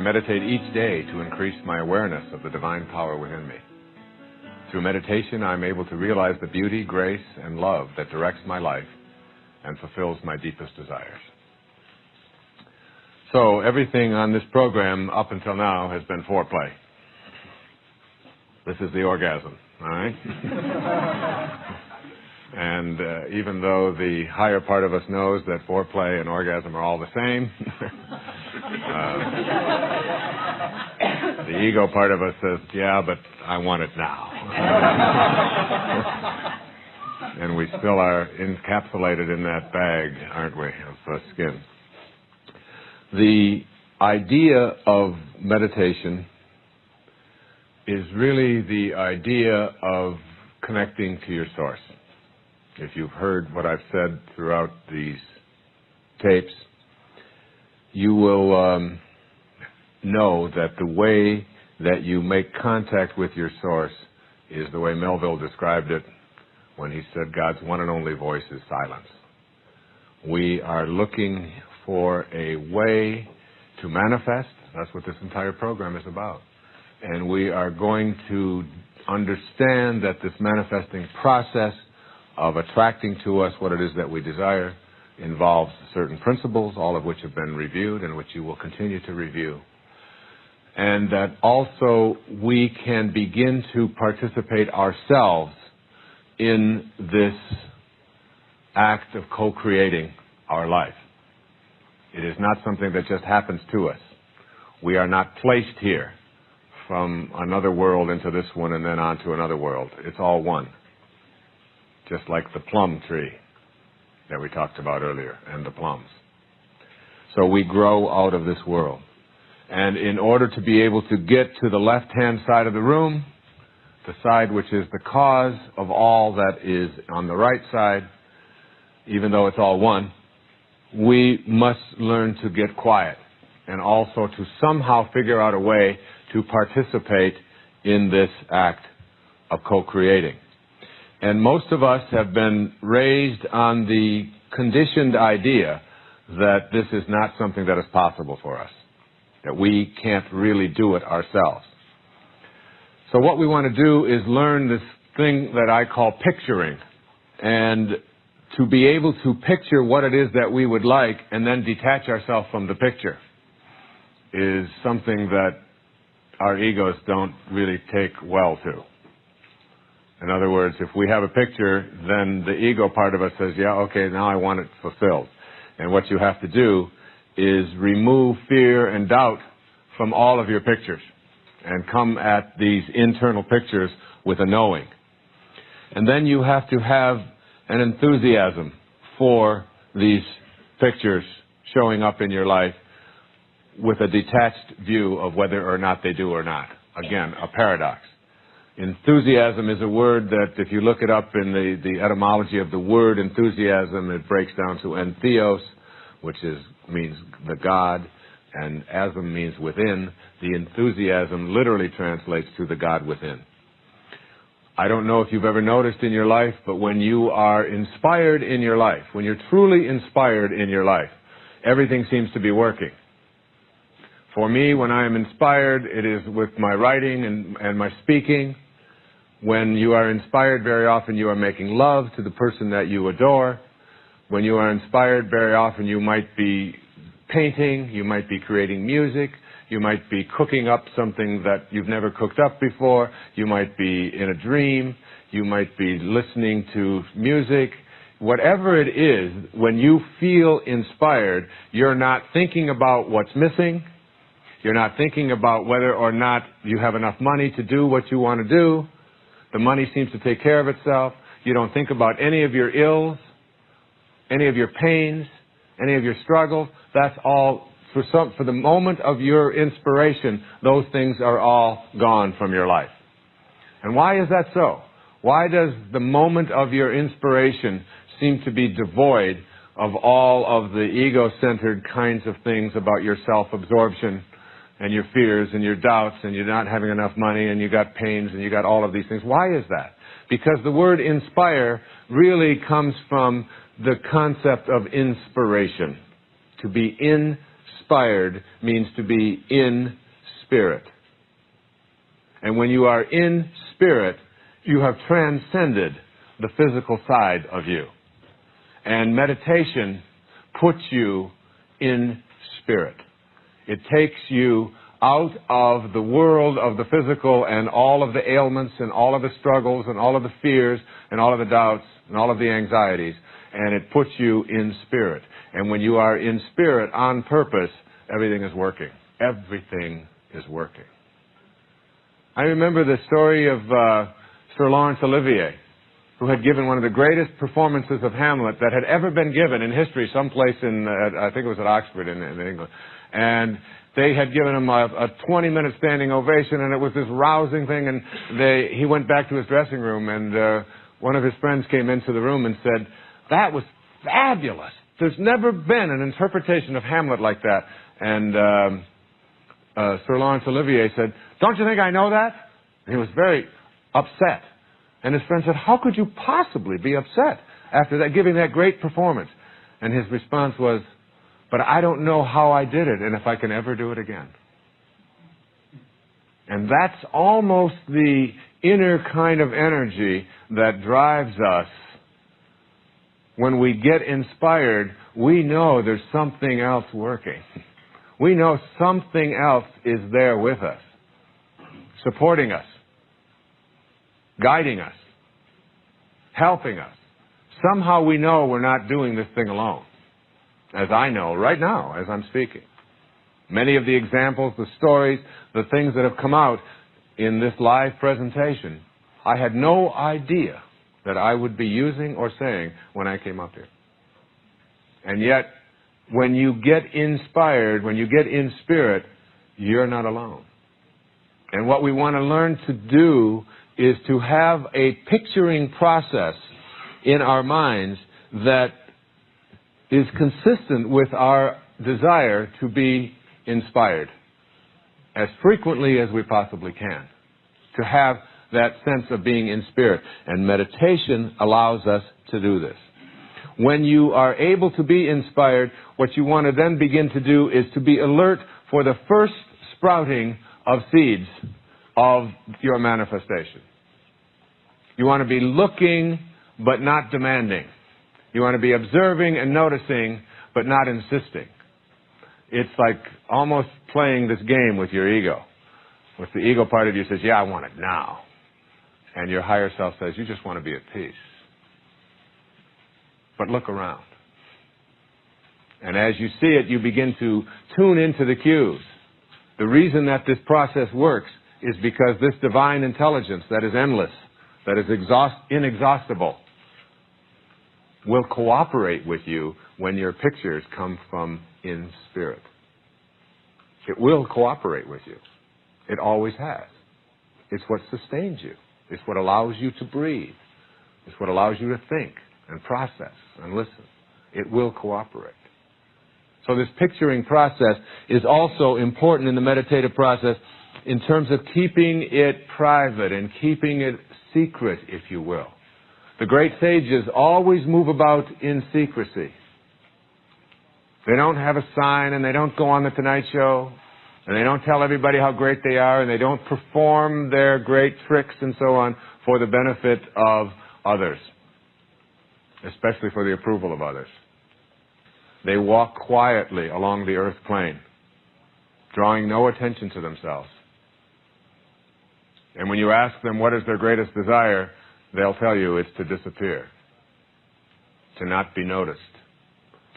meditate each day to increase my awareness of the divine power within me. Through meditation, I'm able to realize the beauty, grace, and love that directs my life and fulfills my deepest desires. So everything on this program up until now has been foreplay. This is the orgasm, all right? And even though the higher part of us knows that foreplay and orgasm are all the same, the ego part of us says, yeah, but I want it now. And we still are encapsulated in that bag, aren't we, of skin. The idea of meditation is really the idea of connecting to your source. If you've heard what I've said throughout these tapes, you will know that the way that you make contact with your source is the way Melville described it when he said God's one and only voice is silence. We are looking for a way to manifest. That's what this entire program is about. And we are going to understand that this manifesting process of attracting to us what it is that we desire involves certain principles, all of which have been reviewed and which you will continue to review. And that also we can begin to participate ourselves in this act of co-creating our life. It is not something that just happens to us. We are not placed here from another world into this one and then on to another world. It's all one. Just like the plum tree that we talked about earlier and the plums. So we grow out of this world. And in order to be able to get to the left-hand side of the room, the side which is the cause of all that is on the right side, even though it's all one, we must learn to get quiet and also to somehow figure out a way to participate in this act of co-creating. And most of us have been raised on the conditioned idea that this is not something that is possible for us, that we can't really do it ourselves. So what we want to do is learn this thing that I call picturing, and to be able to picture what it is that we would like and then detach ourselves from the picture is something that our egos don't really take well to. In other words, if we have a picture, then the ego part of us says, yeah, okay, now I want it fulfilled. And what you have to do is remove fear and doubt from all of your pictures and come at these internal pictures with a knowing. And then you have to have an enthusiasm for these pictures showing up in your life with a detached view of whether or not they do or not. Again, a paradox. Enthusiasm is a word that if you look it up in the etymology of the word enthusiasm, it breaks down to entheos, which means the God, and asm means within. The enthusiasm literally translates to the God within. I don't know if you've ever noticed in your life, but when you are inspired in your life, when you're truly inspired in your life, everything seems to be working. For me, when I am inspired, it is with my writing and my speaking. When you are inspired, very often you are making love to the person that you adore. When you are inspired, very often you might be painting, you might be creating music, you might be cooking up something that you've never cooked up before, you might be in a dream, you might be listening to music. Whatever it is, when you feel inspired, you're not thinking about what's missing. You're not thinking about whether or not you have enough money to do what you want to do. The money seems to take care of itself. You don't think about any of your ills, any of your pains, any of your struggles. That's all, for the moment of your inspiration, those things are all gone from your life. And why is that so? Why does the moment of your inspiration seem to be devoid of all of the ego-centered kinds of things about your self-absorption and your fears and your doubts and you're not having enough money and you got pains and you got all of these things? Why is that? Because the word inspire really comes from the concept of inspiration. To be inspired means to be in spirit. And when you are in spirit, you have transcended the physical side of you. And meditation puts you in spirit. It takes you out of the world of the physical and all of the ailments and all of the struggles and all of the fears and all of the doubts and all of the anxieties, and it puts you in spirit. And when you are in spirit on purpose, everything is working. Everything is working. I remember the story of Sir Laurence Olivier, who had given one of the greatest performances of Hamlet that had ever been given in history, someplace in, I think it was at Oxford in England. And they had given him a 20-minute standing ovation, and it was this rousing thing, and he went back to his dressing room, and one of his friends came into the room and said, "That was fabulous. There's never been an interpretation of Hamlet like that." And Sir Laurence Olivier said, "Don't you think I know that?" And he was very upset. And his friend said, "How could you possibly be upset after that, giving that great performance?" And his response was, "But I don't know how I did it and if I can ever do it again." And that's almost the inner kind of energy that drives us. When we get inspired, we know there's something else working. We know something else is there with us, supporting us, guiding us, helping us. Somehow we know we're not doing this thing alone, as I know right now as I'm speaking. Many of the examples, the stories, the things that have come out in this live presentation, I had no idea that I would be using or saying when I came up here. And yet, when you get inspired, when you get in spirit, you're not alone. And what we want to learn to do is to have a picturing process in our minds that is consistent with our desire to be inspired as frequently as we possibly can, to have that sense of being in spirit. And meditation allows us to do this. When you are able to be inspired, what you want to then begin to do is to be alert for the first sprouting of seeds of your manifestation. You want to be looking but not demanding. You want to be observing and noticing but not insisting. It's like almost playing this game with your ego. With the ego part of you says, "Yeah, I want it now." And your higher self says, "You just want to be at peace." But look around. And as you see it, you begin to tune into the cues. The reason that this process works is because this divine intelligence that is endless, that is inexhaustible, will cooperate with you when your pictures come from in spirit. It will cooperate with you. It always has. It's what sustains you. It's what allows you to breathe. It's what allows you to think and process and listen. It will cooperate. So this picturing process is also important in the meditative process in terms of keeping it private and keeping it secret, if you will. The great sages always move about in secrecy. They don't have a sign, and they don't go on the Tonight Show, and they don't tell everybody how great they are, and they don't perform their great tricks and so on for the benefit of others, especially for the approval of others. They walk quietly along the earth plane, drawing no attention to themselves. And when you ask them what is their greatest desire, they'll tell you it's to disappear, to not be noticed,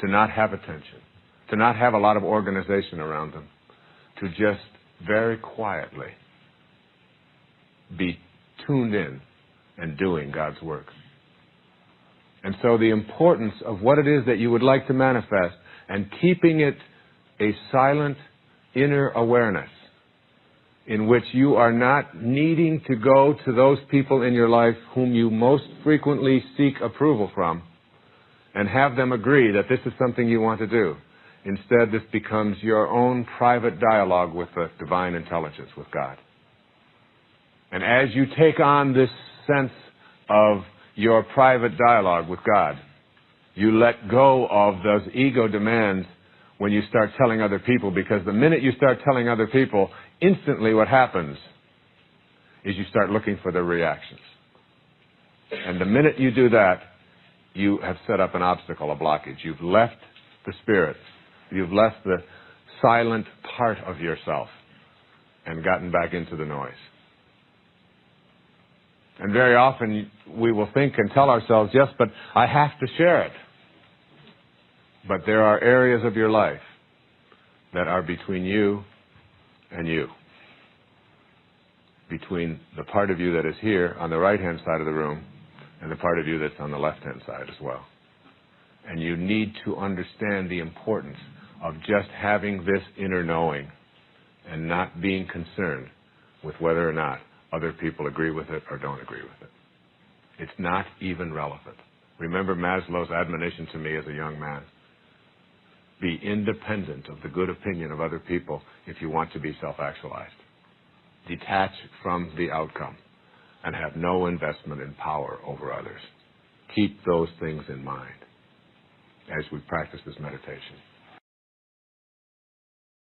to not have attention, to not have a lot of organization around them, to just very quietly be tuned in and doing God's work. And so the importance of what it is that you would like to manifest and keeping it a silent inner awareness in which you are not needing to go to those people in your life whom you most frequently seek approval from and have them agree that this is something you want to do. Instead, this becomes your own private dialogue with the divine intelligence, with God. And as you take on this sense of your private dialogue with God, you let go of those ego demands when you start telling other people, because the minute you start telling other people, instantly what happens is you start looking for their reactions. And the minute you do that, you have set up an obstacle, a blockage. You've left the spirit. You've left the silent part of yourself and gotten back into the noise. And very often we will think and tell ourselves, yes, but I have to share it. But there are areas of your life that are between you and you. Between the part of you that is here on the right-hand side of the room and the part of you that's on the left-hand side as well. And you need to understand the importance of just having this inner knowing and not being concerned with whether or not other people agree with it or don't agree with it. It's not even relevant. Remember Maslow's admonition to me as a young man. Be independent of the good opinion of other people if you want to be self-actualized. Detach from the outcome and have no investment in power over others. Keep those things in mind as we practice this meditation.